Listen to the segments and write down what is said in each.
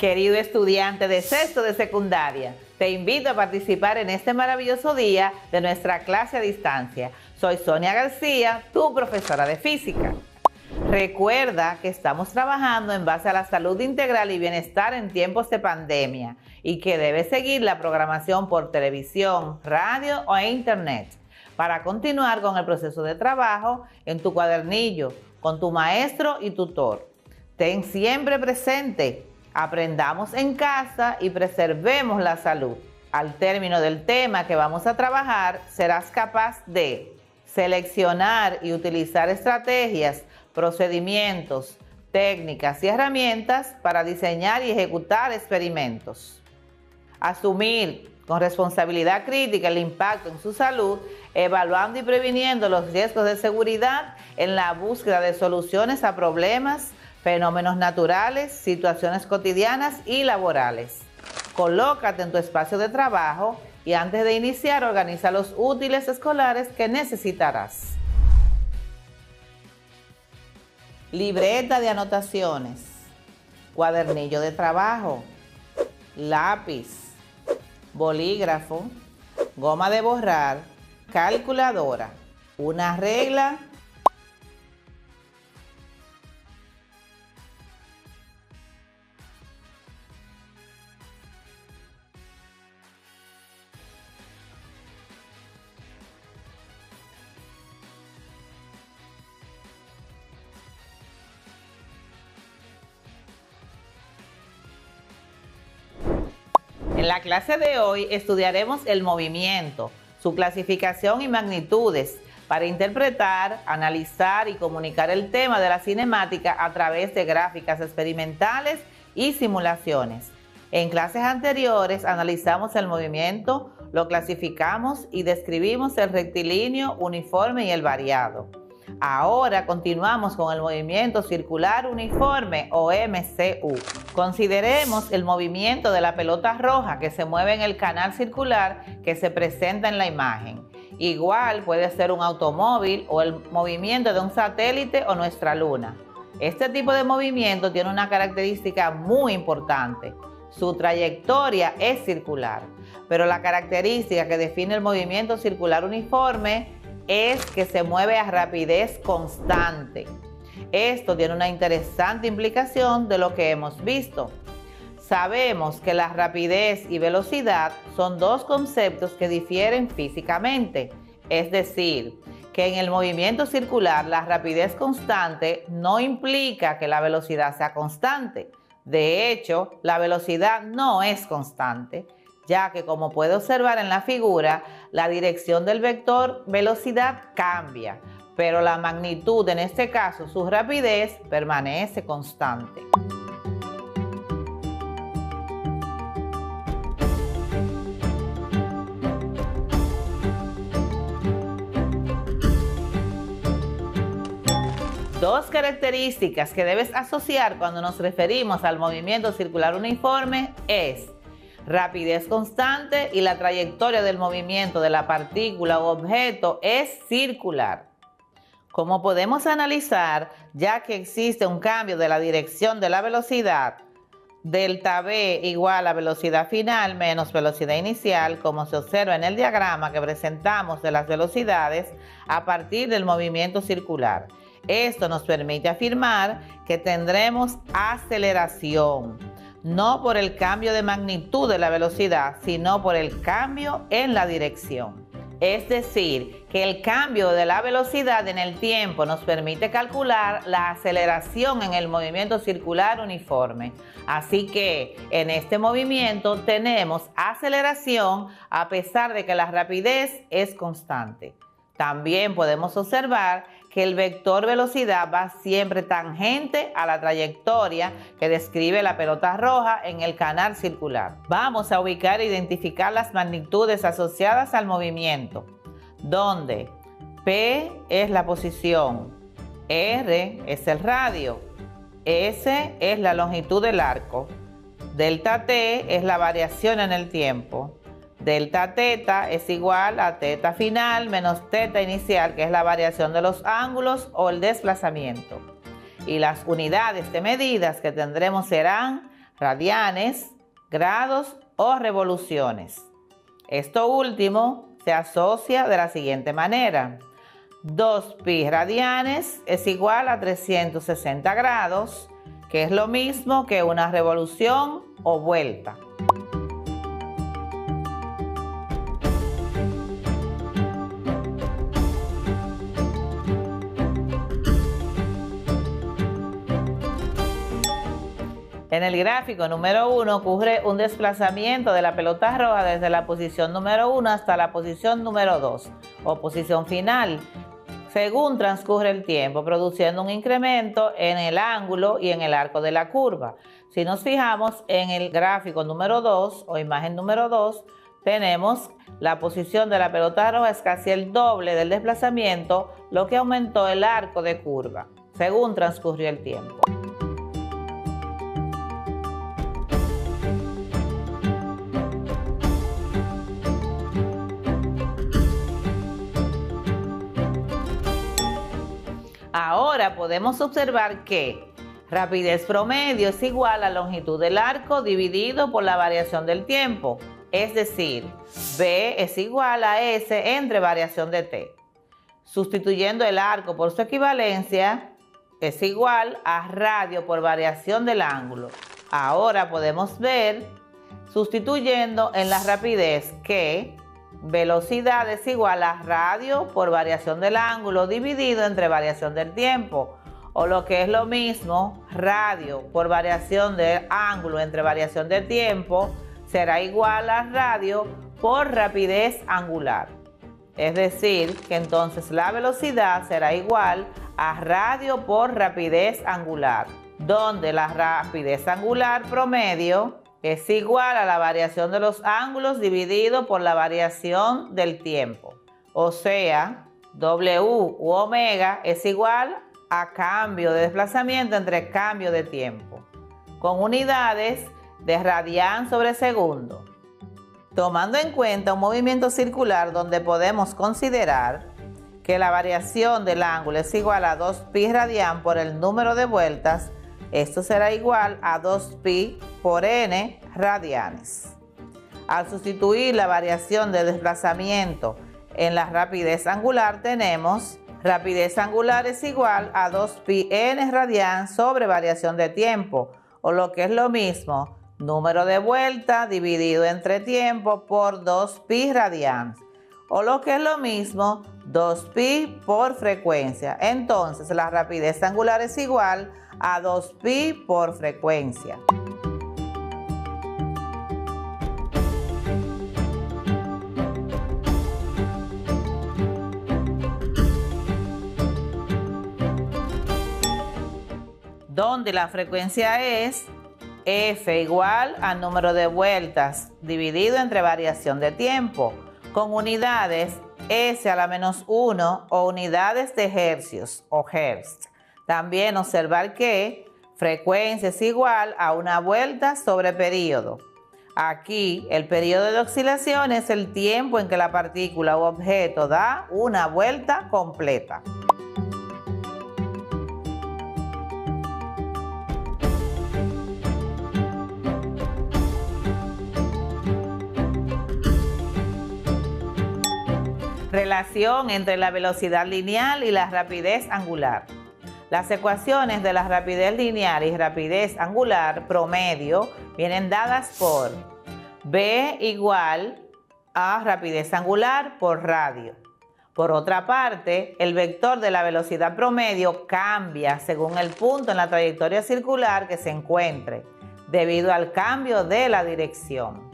Querido estudiante de sexto de secundaria, te invito a participar en este maravilloso día de nuestra clase a distancia. Soy Sonia García, tu profesora de física. Recuerda que estamos trabajando en base a la salud integral y bienestar en tiempos de pandemia y que debes seguir la programación por televisión, radio o internet para continuar con el proceso de trabajo en tu cuadernillo, con tu maestro y tutor. Ten siempre presente: aprendamos en casa y preservemos la salud. Al término del tema que vamos a trabajar, serás capaz de seleccionar y utilizar estrategias, procedimientos, técnicas y herramientas para diseñar y ejecutar experimentos. Asumir con responsabilidad crítica el impacto en su salud, evaluando y previniendo los riesgos de seguridad en la búsqueda de soluciones a problemas, fenómenos naturales, situaciones cotidianas y laborales. Colócate en tu espacio de trabajo y antes de iniciar organiza los útiles escolares que necesitarás. Libreta de anotaciones, cuadernillo de trabajo, lápiz, bolígrafo, goma de borrar, calculadora, una regla, En la clase de hoy estudiaremos el movimiento, su clasificación y magnitudes para interpretar, analizar y comunicar el tema de la cinemática a través de gráficas experimentales y simulaciones. En clases anteriores analizamos el movimiento, lo clasificamos y describimos el rectilíneo, uniforme y el variado. Ahora continuamos con el movimiento circular uniforme o MCU. Consideremos el movimiento de la pelota roja que se mueve en el canal circular que se presenta en la imagen. Igual puede ser un automóvil o el movimiento de un satélite o nuestra luna. Este tipo de movimiento tiene una característica muy importante. Su trayectoria es circular, pero la característica que define el movimiento circular uniforme es que se mueve a rapidez constante. Esto tiene una interesante implicación de lo que hemos visto. Sabemos que la rapidez y velocidad son dos conceptos que difieren físicamente, es decir, que en el movimiento circular la rapidez constante no implica que la velocidad sea constante. De hecho, la velocidad no es constante, ya que, como puede observar en la figura, la dirección del vector velocidad cambia, pero la magnitud, en este caso su rapidez, permanece constante. Dos características que debes asociar cuando nos referimos al movimiento circular uniforme es rapidez constante y la trayectoria del movimiento de la partícula u objeto es circular. Como podemos analizar, ya que existe un cambio de la dirección de la velocidad, delta V igual a velocidad final menos velocidad inicial, como se observa en el diagrama que presentamos de las velocidades a partir del movimiento circular. Esto nos permite afirmar que tendremos aceleración, no por el cambio de magnitud de la velocidad, sino por el cambio en la dirección. Es decir, que el cambio de la velocidad en el tiempo nos permite calcular la aceleración en el movimiento circular uniforme. Así que en este movimiento tenemos aceleración a pesar de que la rapidez es constante. También podemos observar que el vector velocidad va siempre tangente a la trayectoria que describe la pelota roja en el canal circular. Vamos a ubicar e identificar las magnitudes asociadas al movimiento, donde P es la posición, R es el radio, S es la longitud del arco, delta T es la variación en el tiempo, delta teta es igual a teta final menos teta inicial, que es la variación de los ángulos o el desplazamiento. Y las unidades de medidas que tendremos serán radianes, grados o revoluciones. Esto último se asocia de la siguiente manera. 2pi radianes es igual a 360 grados, que es lo mismo que una revolución o vuelta. En el gráfico número 1 ocurre un desplazamiento de la pelota roja desde la posición número 1 hasta la posición número 2 o posición final, según transcurre el tiempo, produciendo un incremento en el ángulo y en el arco de la curva. Si nos fijamos en el gráfico número 2 o imagen número 2, tenemos la posición de la pelota roja es casi el doble del desplazamiento, lo que aumentó el arco de curva, según transcurrió el tiempo. Ahora podemos observar que rapidez promedio es igual a longitud del arco dividido por la variación del tiempo, es decir, B es igual a S entre variación de T. Sustituyendo el arco por su equivalencia, es igual a radio por variación del ángulo. Ahora podemos ver, sustituyendo en la rapidez, que velocidad es igual a radio por variación del ángulo dividido entre variación del tiempo, o lo que es lo mismo, radio por variación del ángulo entre variación de tiempo será igual a radio por rapidez angular. Es decir, que entonces la velocidad será igual a radio por rapidez angular, donde la rapidez angular promedio es igual a la variación de los ángulos dividido por la variación del tiempo. O sea, W u omega es igual a cambio de desplazamiento entre cambio de tiempo, con unidades de radian sobre segundo. Tomando en cuenta un movimiento circular donde podemos considerar que la variación del ángulo es igual a 2pi radian por el número de vueltas, esto será igual a 2pi por n radianes. Al sustituir la variación de desplazamiento en la rapidez angular, tenemos rapidez angular es igual a 2pi n radian sobre variación de tiempo, o lo que es lo mismo, número de vueltas dividido entre tiempo por 2pi radian, o lo que es lo mismo, 2pi por frecuencia. Entonces la rapidez angular es igual a 2pi por frecuencia. Donde la frecuencia es F igual al número de vueltas dividido entre variación de tiempo, con unidades S a la menos 1 o unidades de hercios o hertz. También observar que frecuencia es igual a una vuelta sobre período. Aquí el periodo de oscilación es el tiempo en que la partícula u objeto da una vuelta completa. Relación entre la velocidad lineal y la rapidez angular. Las ecuaciones de la rapidez lineal y rapidez angular promedio vienen dadas por B igual a rapidez angular por radio. Por otra parte, el vector de la velocidad promedio cambia según el punto en la trayectoria circular que se encuentre, debido al cambio de la dirección.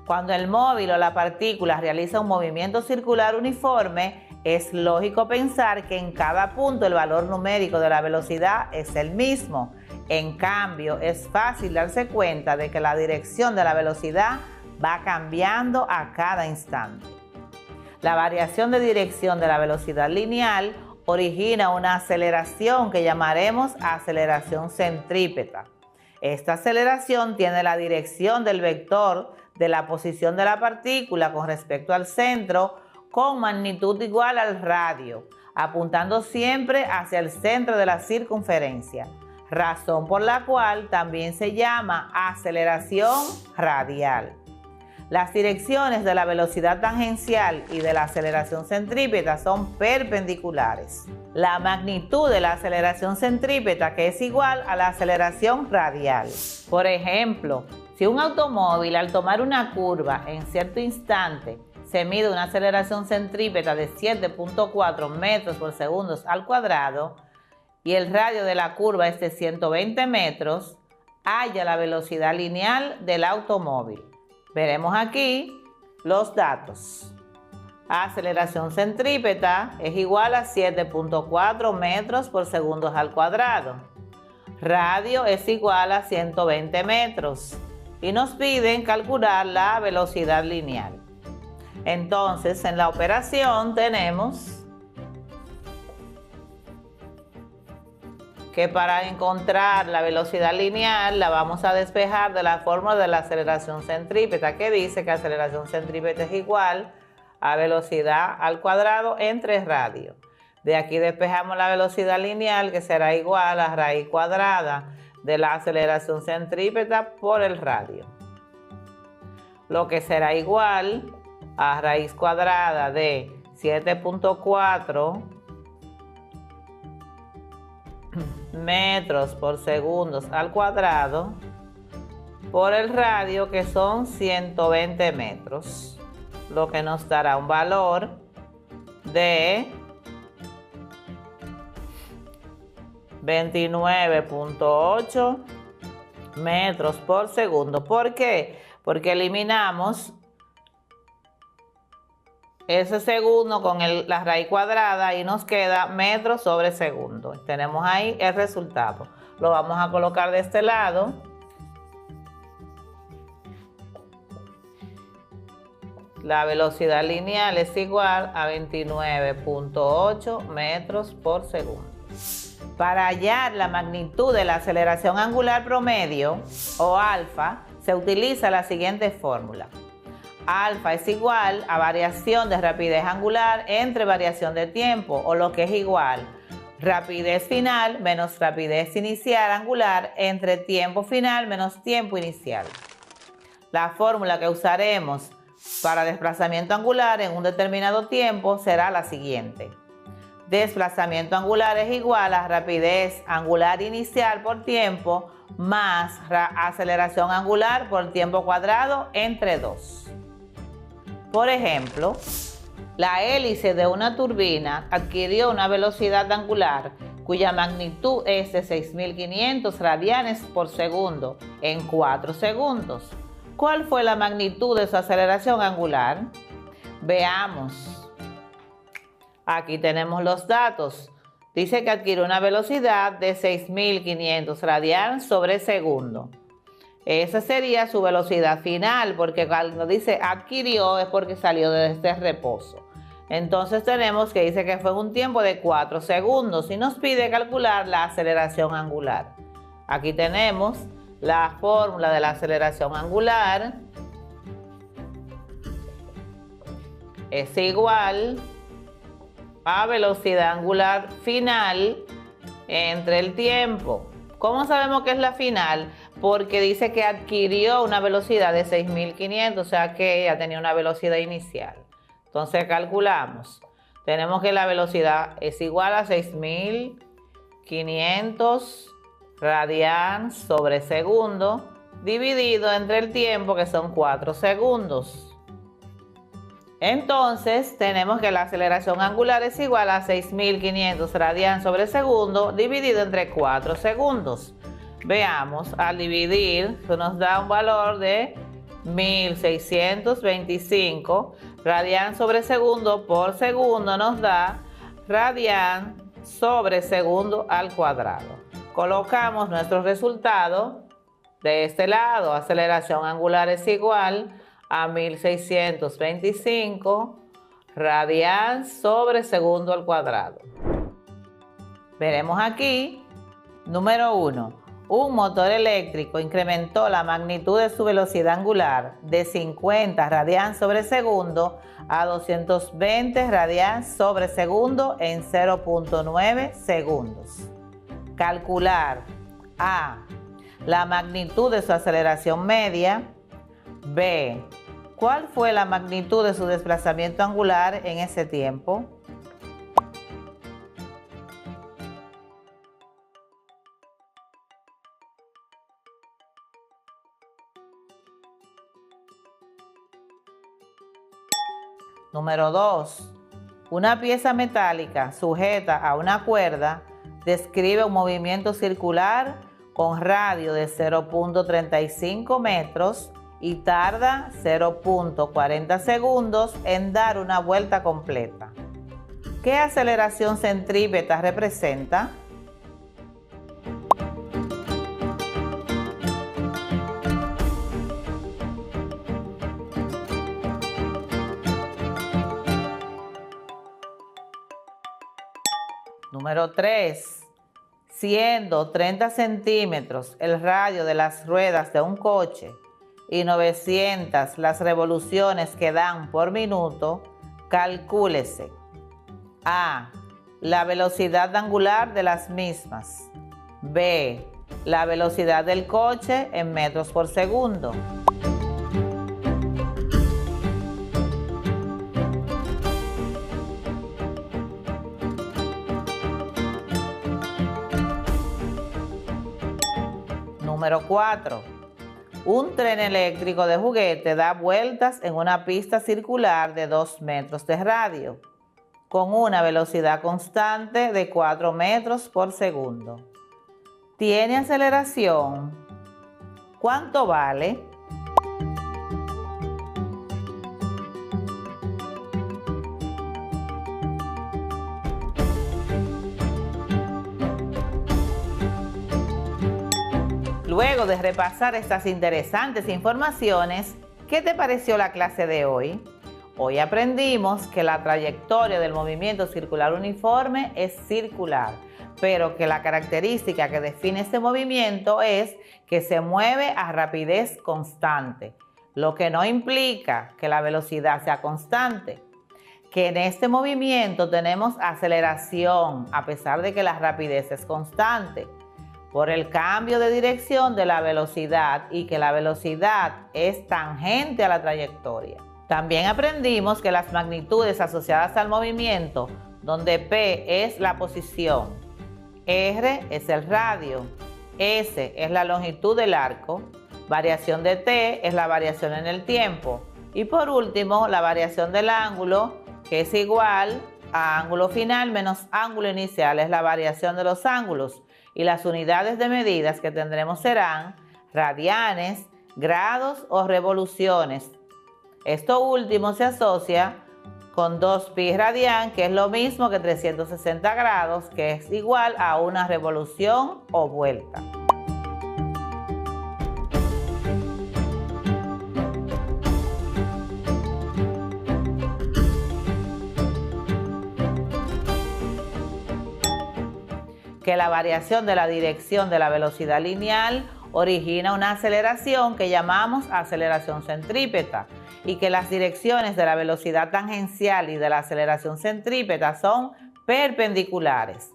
Cuando el móvil o la partícula realiza un movimiento circular uniforme, es lógico pensar que en cada punto el valor numérico de la velocidad es el mismo. En cambio, es fácil darse cuenta de que la dirección de la velocidad va cambiando a cada instante. La variación de dirección de la velocidad lineal origina una aceleración que llamaremos aceleración centrípeta. Esta aceleración tiene la dirección del vector de la posición de la partícula con respecto al centro con magnitud igual al radio, apuntando siempre hacia el centro de la circunferencia. razón por la cual también se llama aceleración radial. Las direcciones de la velocidad tangencial y de la aceleración centrípeta son perpendiculares. La magnitud de la aceleración centrípeta, que es igual a la aceleración radial. Por ejemplo, si un automóvil al tomar una curva en cierto instante se mide una aceleración centrípeta de 7.4 metros por segundo al cuadrado y el radio de la curva es de 120 metros, halla la velocidad lineal del automóvil. Veremos aquí los datos. Aceleración centrípeta es igual a 7.4 metros por segundo al cuadrado. Radio es igual a 120 metros. Y nos piden calcular la velocidad lineal. Entonces, en la operación tenemos que para encontrar la velocidad lineal la vamos a despejar de la fórmula de la aceleración centrípeta, que dice que aceleración centrípeta es igual a velocidad al cuadrado entre radio. De aquí despejamos la velocidad lineal, que será igual a raíz cuadrada de la aceleración centrípeta por el radio, lo que será igual a raíz cuadrada de 7.4 metros por segundo al cuadrado por el radio, que son 120 metros, lo que nos dará un valor de 29.8 metros por segundo. ¿Por qué? Porque eliminamos ese segundo con la raíz cuadrada y nos queda metros sobre segundo. Tenemos ahí el resultado. Lo vamos a colocar de este lado. La velocidad lineal es igual a 29.8 metros por segundo. Para hallar la magnitud de la aceleración angular promedio, o alfa, se utiliza la siguiente fórmula. Alfa es igual a variación de rapidez angular entre variación de tiempo, o lo que es igual, rapidez final menos rapidez inicial angular entre tiempo final menos tiempo inicial. La fórmula que usaremos para desplazamiento angular en un determinado tiempo será la siguiente. Desplazamiento angular es igual a rapidez angular inicial por tiempo más aceleración angular por tiempo cuadrado entre 2. Por ejemplo, la hélice de una turbina adquirió una velocidad angular cuya magnitud es de 6.500 radianes por segundo en 4 segundos. ¿Cuál fue la magnitud de su aceleración angular? Veamos. Aquí tenemos los datos. Dice que adquirió una velocidad de 6.500 radianes sobre segundo. Esa sería su velocidad final, porque cuando dice adquirió es porque salió de este reposo. Entonces tenemos que dice que fue un tiempo de 4 segundos y nos pide calcular la aceleración angular. Aquí tenemos la fórmula de la aceleración angular. Es igual a velocidad angular final entre el tiempo. ¿Cómo sabemos que es la final? Porque dice que adquirió una velocidad de 6.500, o sea que ya tenía una velocidad inicial. Entonces calculamos. Tenemos que la velocidad es igual a 6.500 radians sobre segundo dividido entre el tiempo, que son 4 segundos. Entonces tenemos que la aceleración angular es igual a 6.500 radians sobre segundo dividido entre 4 segundos. Veamos, al dividir, eso nos da un valor de 1.625 radian sobre segundo por segundo, nos da radian sobre segundo al cuadrado. Colocamos nuestro resultado de este lado. Aceleración angular es igual a 1.625 radian sobre segundo al cuadrado. Veremos aquí, número 1. Un motor eléctrico incrementó la magnitud de su velocidad angular de 50 radians sobre segundo a 220 radians sobre segundo en 0.9 segundos. Calcular A. La magnitud de su aceleración media. B. ¿Cuál fue la magnitud de su desplazamiento angular en ese tiempo? Número 2. Una pieza metálica sujeta a una cuerda describe un movimiento circular con radio de 0.35 metros y tarda 0.40 segundos en dar una vuelta completa. ¿Qué aceleración centrípeta representa? Número 3. Siendo 30 centímetros el radio de las ruedas de un coche y 900 las revoluciones que dan por minuto, calcúlese. A. La velocidad angular de las mismas. B. La velocidad del coche en metros por segundo. Número 4. Un tren eléctrico de juguete da vueltas en una pista circular de 2 metros de radio, con una velocidad constante de 4 metros por segundo. ¿Tiene aceleración? ¿Cuánto vale? Luego de repasar estas interesantes informaciones, ¿qué te pareció la clase de hoy? Hoy aprendimos que la trayectoria del movimiento circular uniforme es circular, pero que la característica que define este movimiento es que se mueve a rapidez constante, lo que no implica que la velocidad sea constante. Que en este movimiento tenemos aceleración, a pesar de que la rapidez es constante, por el cambio de dirección de la velocidad y que la velocidad es tangente a la trayectoria. También aprendimos que las magnitudes asociadas al movimiento, donde P es la posición, R es el radio, S es la longitud del arco, variación de T es la variación en el tiempo y por último la variación del ángulo, que es igual a ángulo final menos ángulo inicial, es la variación de los ángulos. Y las unidades de medidas que tendremos serán radianes, grados o revoluciones. Esto último se asocia con 2pi radian, que es lo mismo que 360 grados, que es igual a una revolución o vuelta. Que la variación de la dirección de la velocidad lineal origina una aceleración que llamamos aceleración centrípeta y que las direcciones de la velocidad tangencial y de la aceleración centrípeta son perpendiculares.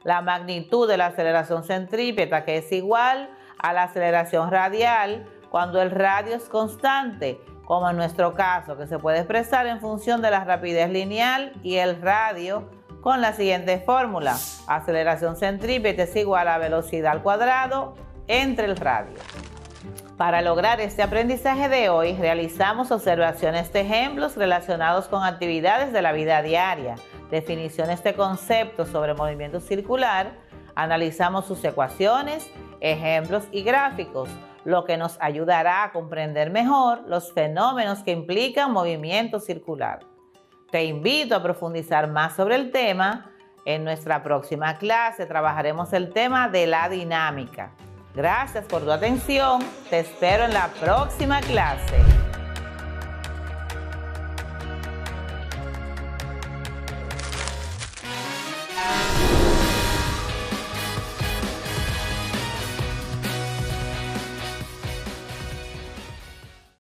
La magnitud de la aceleración centrípeta, que es igual a la aceleración radial cuando el radio es constante, como en nuestro caso, que se puede expresar en función de la rapidez lineal y el radio con la siguiente fórmula: aceleración centrípeta es igual a velocidad al cuadrado entre el radio. Para lograr este aprendizaje de hoy, realizamos observaciones de ejemplos relacionados con actividades de la vida diaria, definiciones de conceptos sobre movimiento circular, analizamos sus ecuaciones, ejemplos y gráficos, lo que nos ayudará a comprender mejor los fenómenos que implican movimiento circular. Te invito a profundizar más sobre el tema. En nuestra próxima clase trabajaremos el tema de la dinámica. Gracias por tu atención. Te espero en la próxima clase.